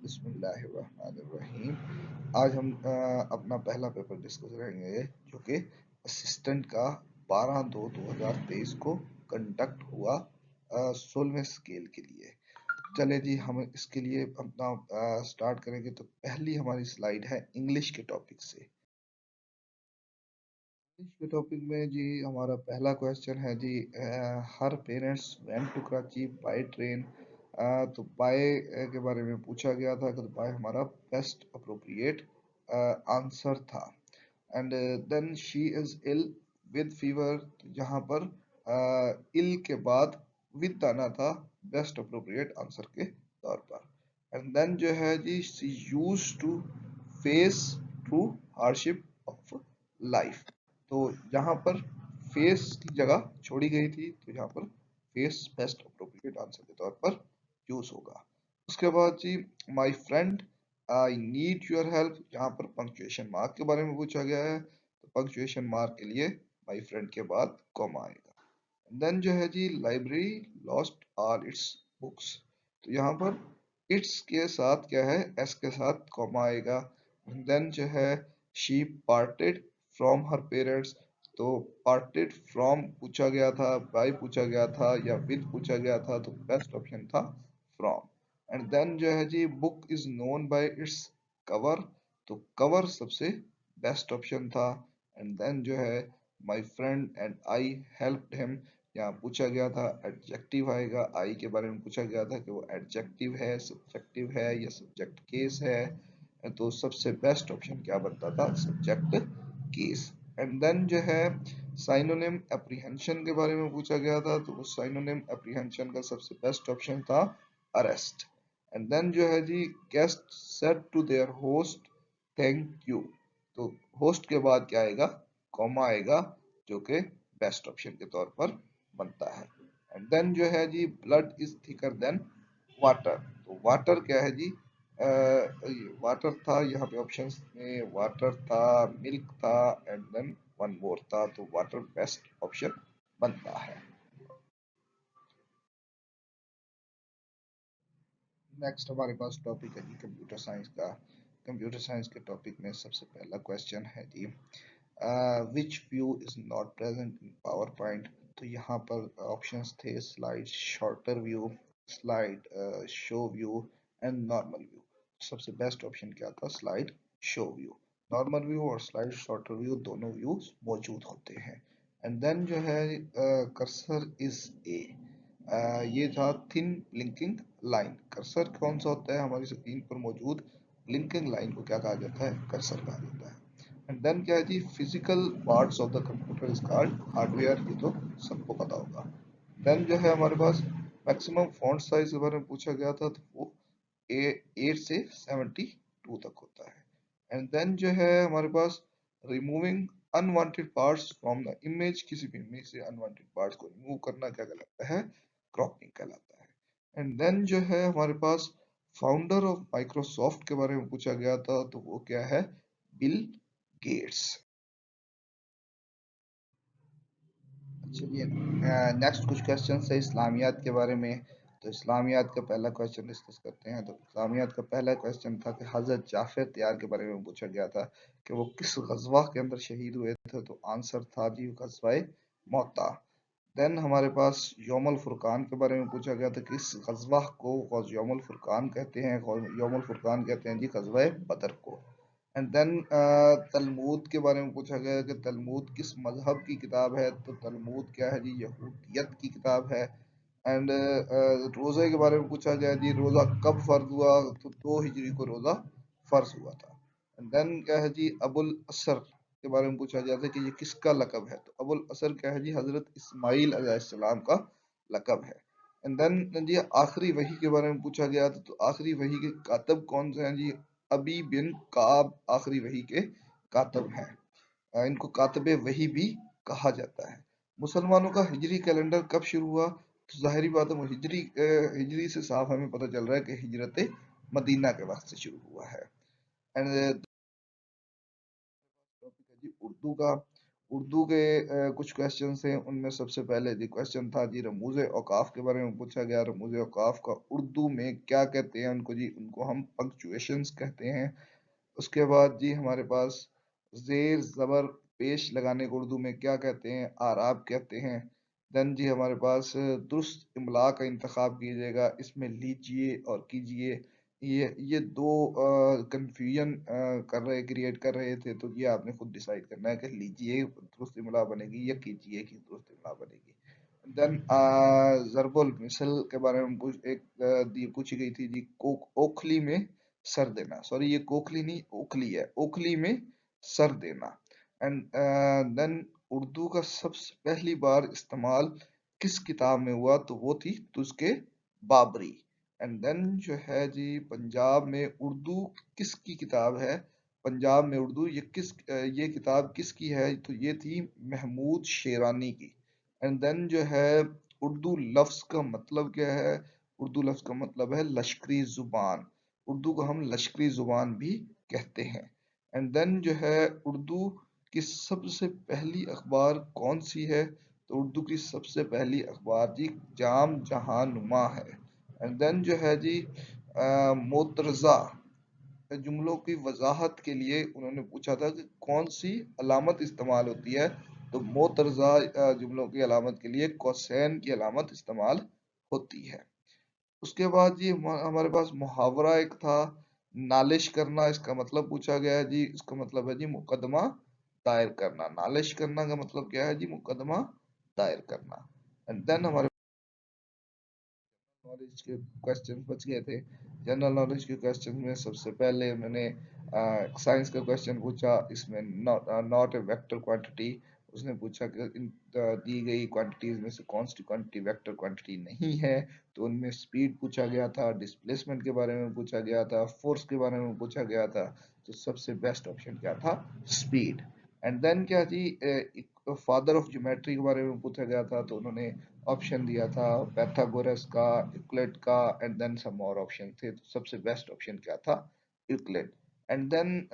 बिस्मिल्लाहिर्रहमानिर्रहीम। आज हम अपना पहला पेपर डिस्कस करेंगे जो कि असिस्टेंट का 12/2/2023 को कंडक्ट हुआ 16वें स्केल के लिए। चले जी, हम इसके लिए अपना स्टार्ट करेंगे। तो पहली हमारी स्लाइड है इंग्लिश के टॉपिक से। इंग्लिश के टॉपिक में जी हमारा पहला क्वेश्चन है जी, her parents went to Karachi by train. तो बाय के बारे में पूछा गया था, तो बाय हमारा बेस्ट अप्रोप्रिएट आंसर था। And then she is ill with fever, जहां पर इल के बाद विद आना था बेस्ट अप्रोप्रिएट आंसर के तौर पर। एंड देन जो है जी, she used to face through hardship of life. तो यहाँ पर फेस की जगह छोड़ी गई थी, तो यहाँ पर फेस बेस्ट अप्रोप्रिएट आंसर के तौर पर यूज होगा। उसके बाद जी, my friend I need your help, यहाँ पर पंक्चुएशन मार्क के बारे में पूछा गया है, तो पंक्चुएशन मार्क के लिए माय फ्रेंड के बाद कॉमा आएगा। देन जो है जी, library lost all its books, तो यहाँ पर इट्स के साथ क्या है, एस के साथ कॉमा आएगा। देन जो है, she parted from her parents, तो पार्टेड फ्रॉम पूछा गया था, बाय पूछा गया था या विद पूछा गया था, तो बेस्ट ऑप्शन था फ्रॉम। एंड देन जो है जी, book is known by its cover, तो कवर सबसे बेस्ट ऑप्शन था। एंड देन जो है, my friend and I helped him, यहाँ पूछा गया था एडजेक्टिव आएगा। आई के बारे में पूछा गया था कि वो एडजेक्टिव है, सब्जेक्टिव है या सब्जेक्ट केस है, तो सबसे बेस्ट ऑप्शन क्या बनता था, सब्जेक्ट केस। एंड देन जो है, साइनोनिम एप्रीहेंशन के बारे में पूछा गया था, तो वो साइनोनिम एप्रीहेंशन का सबसे बेस्ट ऑप्शन था अरेस्ट। एंड देन जो है जी, guest said to their host thank you, तो होस्ट के बाद क्या आएगा, कॉमा आएगा, जो कि बेस्ट ऑप्शन के तौर पर बनता है। एंड देन जो है जी, blood is thicker than water, तो वाटर क्या है जी, वाटर था यहाँ पे ऑप्शन में, वाटर था, मिल्क था, एंड देन वन मोर था, तो वाटर बेस्ट ऑप्शन बनता है। नेक्स्ट हमारे पास टॉपिक है जी कंप्यूटर साइंस का। कंप्यूटर साइंस के टॉपिक में सबसे पहला क्वेश्चन है जी, which view is not present in PowerPoint, तो यहाँ पर ऑप्शंस थे slide sorter view, slide show view and normal view. सबसे बेस्ट ऑप्शन क्या था, slide show view. Normal view और स्लाइड शॉर्टर व्यू दोनों व्यूज मौजूद होते हैं। एंड देन जो है, कर्सर इज ए, ये था थिन ब्लिंकिंग लाइन। कर्सर कौन सा होता है, हमारी स्क्रीन पर मौजूद ब्लिंकिंग लाइन को क्या कहा जाता है, कर्सर कहा जाता है। एंड देन क्या है जी, physical parts of the computer is called hardware, ये तो सबको पता होगा। देन जो है हमारे पास मैक्सिमम फॉन्ट साइज के बारे में पूछा गया था, तो वो 8 से 72 तक होता है। एंड देन जो है हमारे पास removing unwanted parts from the image, किसी भी इमेज से अनवांटेड पार्ट्स को रिमूव करना क्या कहलाता है, क्रॉपिंग कहलाता है। एंड देन जो है हमारे पास फाउंडर ऑफ माइक्रोसॉफ्ट के बारे में पूछा गया था, तो वो क्या है, बिल गेट्स। चलिए, नेक्स्ट कुछ क्वेश्चन है इस्लामियात के बारे में। तो इस्लामियात का पहला क्वेश्चन डिस्कस करते हैं। तो इस्लामियात का पहला क्वेश्चन था कि हज़रत जाफर तैयार के बारे में पूछा गया था कि वो किस गजवा के अंदर शहीद हुए थे, तो आंसर था जी गजवा मौता। देन हमारे पास यौमुल फुरकान के बारे में पूछा गया था कि इस गजवा को यौमुल फुरकान कहते हैं, यौमुल फुरकान कहते हैं जी गजवा बदर को। एंड देन तलमूद के बारे में पूछा गया कि तलमूद किस मजहब की किताब है, तो तलमूद क्या है जी, यहूदियत की किताब है। एंड रोज़े के बारे में पूछा गया जी, रोज़ा कब फर्ज हुआ, तो 2 हिजरी को रोज़ा फर्ज हुआ था। एंड देन क्या है जी, अबुल असर के बारे में पूछा गया था कि ये किसका लकब है, तो अबुल असर क्या है जी, हजरत इस्माइल अलैहिस्सलाम का लकब है। एंड देन जी आखिरी वही के बारे में पूछा गया था, तो आखिरी वही के कातब कौन से हैं जी, अबी बिन काब आखिरी वही के कातब हैं। इनको कातबे वही भी कहा जाता है। मुसलमानों का हिजरी कैलेंडर कब शुरू हुआ, तो जाहिर बात है वो हिजरी से साफ हमें पता चल रहा है कि हिजरत मदीना के वक्त से शुरू हुआ है। एंड टॉपिक है जी उर्दू का। उर्दू के कुछ क्वेश्चन थे, उनमें सबसे पहले जी क्वेश्चन था जी रमूज औकाफ के बारे में पूछा गया। रमूज औकाफ का उर्दू में क्या कहते हैं उनको जी? उनको हम पंक्चुएशंस कहते हैं। उसके बाद जी हमारे पास जेर जबर पेश लगाने को उर्दू में क्या कहते हैं? आराब कहते हैं। देन जी हमारे पास दुरुस्त इमला का इंतखाब कीजिएगा, इसमें लीजिए और कीजिए, ये दो कंफ्यूजन कर रहे क्रिएट कर रहे थे, तो ये आपने खुद डिसाइड करना है कि लीजिए दुरुस्त इमला बनेगी या कीजिए की दुरुस्त इमला बनेगी। देन जरबुल मिसल के बारे में पूछी गई थी जी, ओखली में सर देना, सॉरी ये कोखली नहीं ओखली है, ओखली में सर देना। एंड देन उर्दू का सबसे पहली बार इस्तेमाल किस किताब में हुआ? तो वो थी तुझके बाबरी। एंड देन जो है जी पंजाब में उर्दू किसकी किताब है? पंजाब में उर्दू ये किताब किसकी है? तो ये थी महमूद शेरानी की। एंड देन जो है उर्दू लफ्ज का मतलब क्या है? उर्दू लफ्ज का मतलब है लश्करी जुबान। उर्दू को हम लश्करी जुबान भी कहते हैं। एंड देन जो है उर्दू की सबसे पहली अखबार कौन सी है? तो उर्दू की सबसे पहली अखबार जी जाम जहां नुमा है। एंड देन जो है जी मोतरजा जुमलों की वजाहत के लिए उन्होंने पूछा था कि कौन सी अलामत इस्तेमाल होती है? तो मोतरजा जुमलों की अलामत के लिए कोसैन की अलामत इस्तेमाल होती है। उसके बाद जी हमारे पास मुहावरा एक था, नालिश करना, इसका मतलब पूछा गया है जी। इसका मतलब है जी मुकदमा दायर करना। नालिश करना का मतलब क्या है जी? मुकदमा दायर करना। एंड देन हमारे नॉलेज के क्वेश्चन बच गए थे। जनरल नॉलेज के क्वेश्चन में सबसे पहले मैंने साइंस का क्वेश्चन पूछा, इसमें नॉट ए वेक्टर क्वांटिटी। उसने पूछा कि इन दी गई क्वांटिटीज में से कौन सी क्वांटिटी वेक्टर क्वांटिटी नहीं है? तो उनमें स्पीड पूछा गया था, डिस्प्लेसमेंट के बारे में पूछा गया था, फोर्स के बारे में पूछा गया था। तो सबसे बेस्ट ऑप्शन क्या था? स्पीड। एंड देन क्या जी फादर ऑफ ज्योमेट्री के बारे में पूछा गया था, तो उन्होंने ऑप्शन दिया था पैथागोरस का, यूक्लिड का, एंड देन सम और ऑप्शन थे। तो सबसे बेस्ट ऑप्शन क्या था? Euclid. And then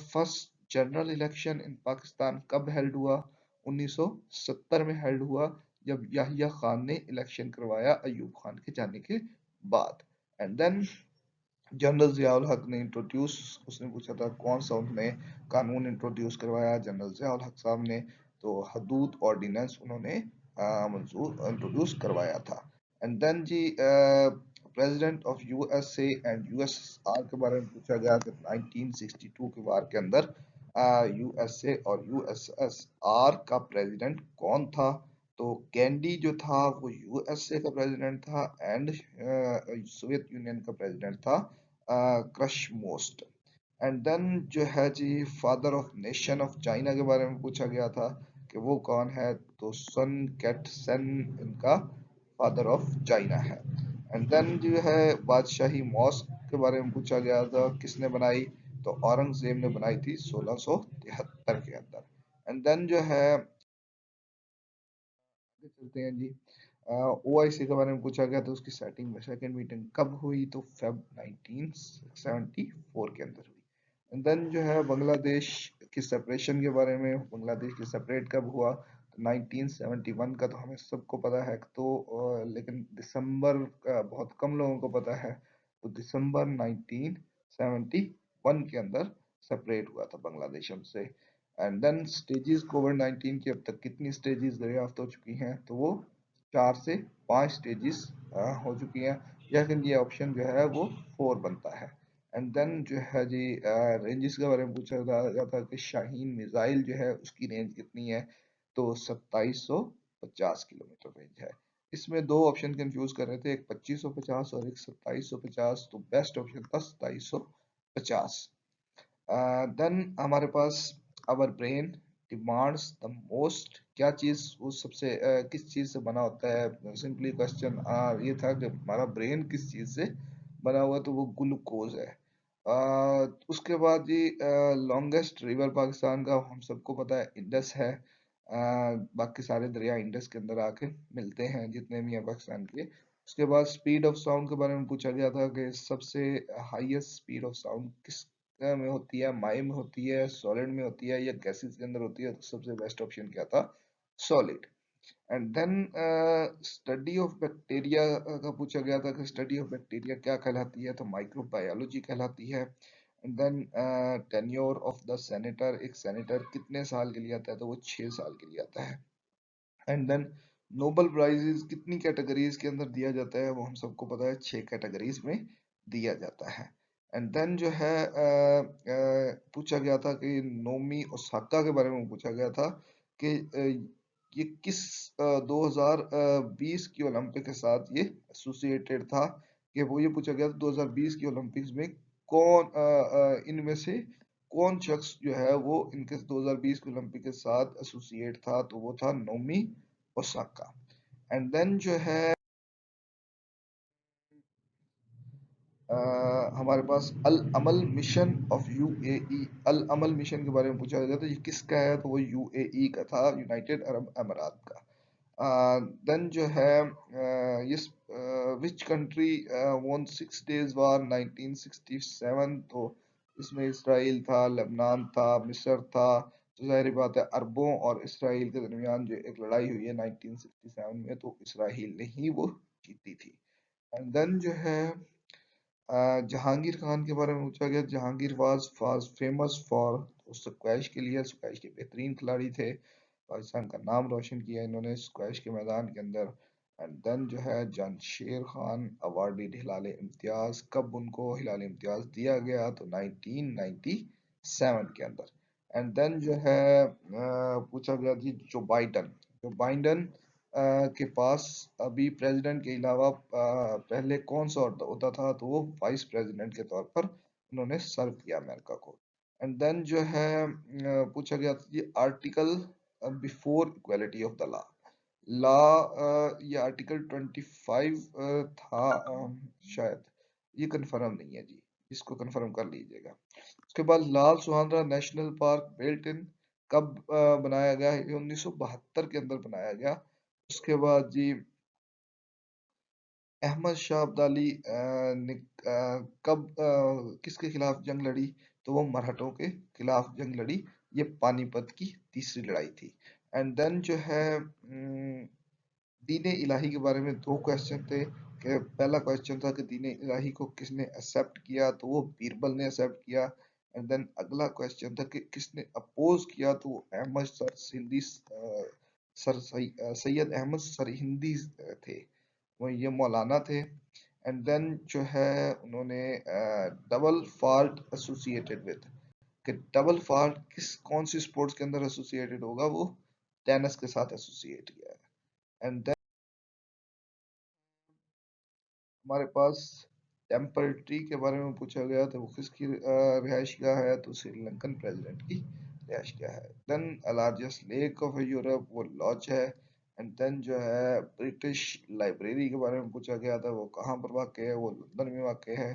first general election in Pakistan कब हेल्ड हुआ? 1970 में हेल्ड हुआ, जब याहिया खान ने इलेक्शन करवाया अयूब खान के जाने के बाद। एंड देन जनरल जियाउल हक ने इंट्रोड्यूस, उसने पूछा था कौन सा उन्होंने कानून इंट्रोड्यूस करवाया? जनरल जियाउल हक साहब ने। तो हदूद ऑर्डिनेंस उन्होंने मंजूर इंट्रोड्यूस करवाया था। एंड देन जी president of USA and USSR के बारे में पूछा गया कि 1962 के वार के अंदर यूएसए और यूएसएसआर का प्रेसिडेंट कौन था? तो कैंडी जो था वो यूएसए का प्रेसिडेंट था, एंड सोवियत यूनियन का प्रेसिडेंट था क्रश मोस्ट। एंड देन जो है जी father of nation of China के बारे में पूछा गया था कि वो कौन है? तो सन कैट सेन इनका फादर ऑफ चाइना है। एंड देन जो है बादशाही मॉस्क के बारे में पूछा गया था, किसने बनाई? तो औरंगजेब ने बनाई थी 1673 के अंदर। एंड देन जो है आगे चलते हैं जी, ओआईसी के बारे में पूछा गया तो उसकी सेटिंग में सेकंड मीटिंग कब हुई? तो फेब 1974 के अंदर हुई। एंड देन जो है बांग्लादेश की सेपरेशन के बारे में, बांग्लादेश की सेपरेट कब हुआ? तो 1971 का तो हमें सबको पता है। तो लेकिन दिसंबर का बहुत कम लोगों को पता है। तो दिसंबर 1971 के अंदर सेपरेट हुआ था बांग्लादेश हमसे। एंड देन स्टेजेस कोविड 19 की अब तक कितनी स्टेजेस दरियाफ्त हो चुकी हैं? तो वो 4 से 5 स्टेजेस हो चुकी हैं, लेकिन ये ऑप्शन जो है वो 4 बनता है। एंड देन जो है जी रेंजेस के बारे में पूछा गया था कि शाहीन मिसाइल जो है उसकी रेंज कितनी है? तो 2750 किलोमीटर रेंज है। इसमें दो ऑप्शन कंफ्यूज कर रहे थे, एक 2550 और एक 2750। तो बेस्ट ऑप्शन था 2750। देन हमारे पास our brain demands the most, क्या चीज वो सबसे किस चीज से बना होता है? सिंपली क्वेश्चन ये था कि हमारा ब्रेन किस चीज से बना हुआ है? तो वो ग्लूकोज है। उसके बाद जी लॉन्गेस्ट रिवर पाकिस्तान का हम सबको पता है इंडस है। बाकी सारे दरिया इंडस के अंदर आके मिलते हैं जितने भी हैं पाकिस्तान के। उसके बाद स्पीड ऑफ साउंड के बारे में पूछा गया था कि सबसे हाईएस्ट स्पीड ऑफ साउंड किस में होती है, माई में होती है, सॉलिड में होती है, या गैसेस के अंदर होती है, तो सबसे बेस्ट ऑप्शन क्या था? Solid. And then study of bacteria का पूछा गया था कि स्टडी ऑफ बैक्टीरिया क्या कहलाती है? तो माइक्रोबायोलॉजी कहलाती है। And then tenure of the senator, एक सेनेटर कितने साल के लिए आता है? तो वो 6 साल के लिए आता है। एंड देन नोबेल प्राइजेस कितनी कैटेगरीज के अंदर दिया जाता है? वो हम सबको पता है, 6 कैटेगरीज में दिया जाता है। एंड देन जो है पूछा गया था कि नोमी ओसाका के बारे में पूछा गया था कि ये किस 2020 की ओलंपिक के साथ ये एसोसिएटेड था? कि वो ये पूछा गया था 2020 की ओलंपिक्स में कौन इनमें से कौन शख्स जो है वो इनके 2020 के ओलंपिक के साथ एसोसिएट था? तो वो था नोमी ओसाका। एंड देन जो है हमारे पास Al Amal mission of UAE, Al Amal mission के बारे में पूछा गया था, ये किसका है? तो वो यूएई का था, यूनाइटेड अरब अमीरात का। देन जो है इस विच कंट्री वॉन 6 डेज वार 1967? तो इसमें इसराइल था, लेबनान था, मिस्र था। तो जाहिर बात है अरबों और इसराइल के दरमियान जो एक लड़ाई हुई है 1967 में, तो इसराइल ने ही वो जीती थी। एंड देन जो है जहांगीर खान के बारे में पूछा गया। Jahangir was famous for squash के लिए, स्क्वैश के बेहतरीन खिलाड़ी थे। पाकिस्तान का नाम रोशन किया इन्होंने स्क्वैश के मैदान के अंदर। एंड देन जो है जानशेर खान अवार्डी हिलाल इम्तियाज, कब उनको हिलाल इम्तियाज दिया गया? तो 1997 के अंदर। एंड देन जो है पूछा गया जी जो बाइडन के पास अभी प्रेसिडेंट के अलावा पहले कौन सा होता था? तो वो वाइस प्रेसिडेंट के तौर पर उन्होंने सर्व किया अमेरिका को। एंड देन जो है पूछा गया था ये article before equality of the law, ये आर्टिकल 25 था शायद, ये कंफर्म नहीं है जी, इसको कंफर्म कर लीजिएगा। उसके बाद लाल सुहानरा नेशनल पार्क बिल्ट इन कब बनाया गया? ये 1972 के अंदर बनाया गया। उसके बाद जी अहमद शाह अब्दाली ने कब किसके खिलाफ जंग लड़ी? तो वो मराठों के खिलाफ जंग लड़ी। ये पानीपत की तीसरी लड़ाई थी। एंड देन जो है दीन इलाही के बारे में 2 क्वेश्चन थे। कि पहला क्वेश्चन था कि दीन इलाही को किसने एक्सेप्ट किया? तो वो बीरबल ने एक्सेप्ट किया। एंड देन अगला क्वेश्चन था कि किसने अपोज किया? तो वो अहमद सर हिंदी सैयद अहमद सर हिंदी थे, वो ये मौलाना थे। एंड देन जो है उन्होंने डबल फॉल्ट एसोसिएटेड विद, कि डबल फॉल्ट कौन सी स्पोर्ट्स के अंदर एसोसिएटेड होगा? वो टेनिस के साथ एसोसिएट किया है। एंड देन हमारे पास टेम्पल ट्री के बारे में पूछा गया तो वो किसकी रिहाइश गाह है? तो श्रीलंकन प्रेसिडेंट की रिहाइश गाह है। Then largest lake of Europe वो लॉच है। एंड देन जो है ब्रिटिश लाइब्रेरी के बारे में पूछा गया था, वो कहाँ पर वाक़ है? वो लंदन में वाक़ है।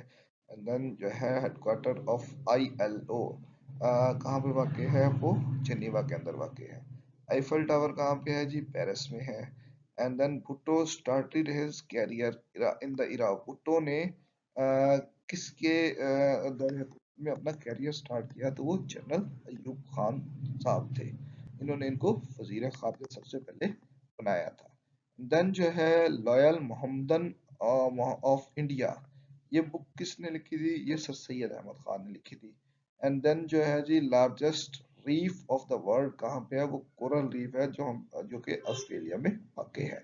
एंड देन जो है हेडक्वार्टर ऑफ ILO कहाँ पे वाक़ है? वो जेनीवा के अंदर वाक़ है। आईफल टावर कहाँ पे है जी? पेरिस में है। And then Bhutto started his career in the era, Bhutto ने किसके दौर में अपना कैरियर स्टार्ट किया? तो वो जनरल अयूब खान साहब थे, इन्होंने इनको वजीर खारजा सबसे पहले बनाया था। देन जो है लॉयल मोहम्मदन ऑफ इंडिया, ये बुक किसने लिखी थी? ये सर सैयद अहमद खान ने लिखी थी। एंड देन जो है जी largest reef of the world कहाँ पे है? वो कोरल रीफ है जो कि ऑस्ट्रेलिया में वाक़ है।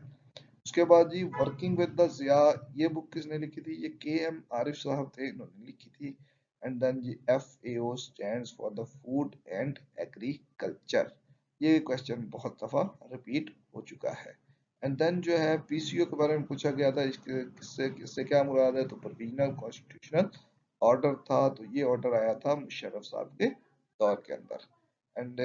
उसके बाद जी वर्किंग विद द जिया, ये बुक किसने लिखी थी? ये KM आरिफ साहब थे, इन्होंने लिखी थी। एंड देन जी FAO stands for the food and agriculture, ये क्वेश्चन बहुत दफा रिपीट हो चुका है। एंड देन जो है PCO के बारे में पूछा गया था, इसके किससे किससे क्या मुराद है? तो प्रोविजनल कॉन्स्टिट्यूशनल ऑर्डर था, तो ये ऑर्डर आया था मुशर्रफ साहब के दौर के अंदर। एंड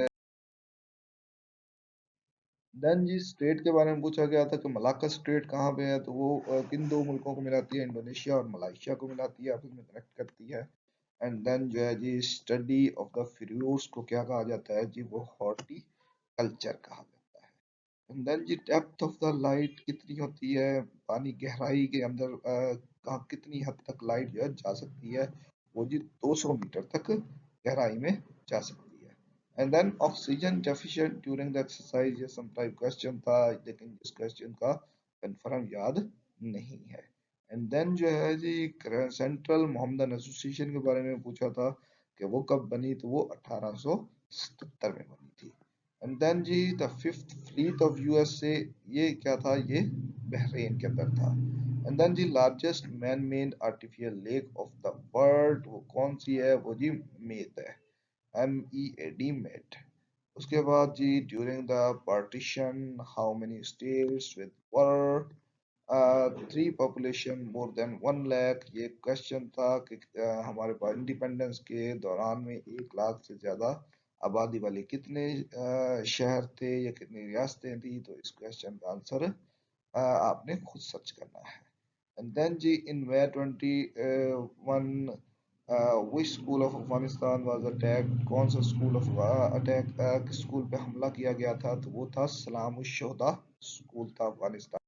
देन जी स्टेट के बारे में पूछा गया था कि मलाक्का स्टेट कहाँ पे है? तो वो किन 2 मुल्कों को मिलाती है? इंडोनेशिया और मलाइशिया को मिलाती है, आपस में कनेक्ट करती है। एंड देन जो है जी स्टडी ऑफ द फ्रूट्स को क्या कहा जाता है जी? वो हॉर्टिकल्चर कहा जाता है। एंड देन जी डेप्थ ऑफ द लाइट कितनी होती है? पानी गहराई के अंदर कहाँ कितनी हद तक लाइट जो है जा सकती है? वो जी 200 मीटर तक गहराई में जा सकती है। And then oxygen deficient during the exercise, ये सम टाइप क्वेश्चन था, लेकिन इस क्वेश्चन का कंफर्म याद नहीं है। एंड देन जो है जी सेंट्रल मोहम्मदन एसोसिएशन के बारे में पूछा था कि वो कब बनी, तो वो 1877 में बनी थी। एंड देन जी the fifth fleet of USA, ये क्या था, ये बहरीन के अंदर था। एंड देन जी largest man made artificial lake of the world, वो कौन सी है, वो जी मेद है, MEAD मेड। उसके बाद जी during the partition how many states with were three population more than 1 lakh, ये क्वेश्चन था कि हमारे पास इंडिपेंडेंस के दौरान में 1 लाख से ज्यादा आबादी वाले कितने शहर थे या कितनी रियासतें थी, तो इस क्वेश्चन का आंसर आपने खुद सर्च करना है। एंड देन जी in way 21 which school of Afghanistan was attack, कौन सा स्कूल ऑफ अटैक, किस स्कूल पे हमला किया गया था, तो वो था सलाम उश शोहदा स्कूल था अफगानिस्तान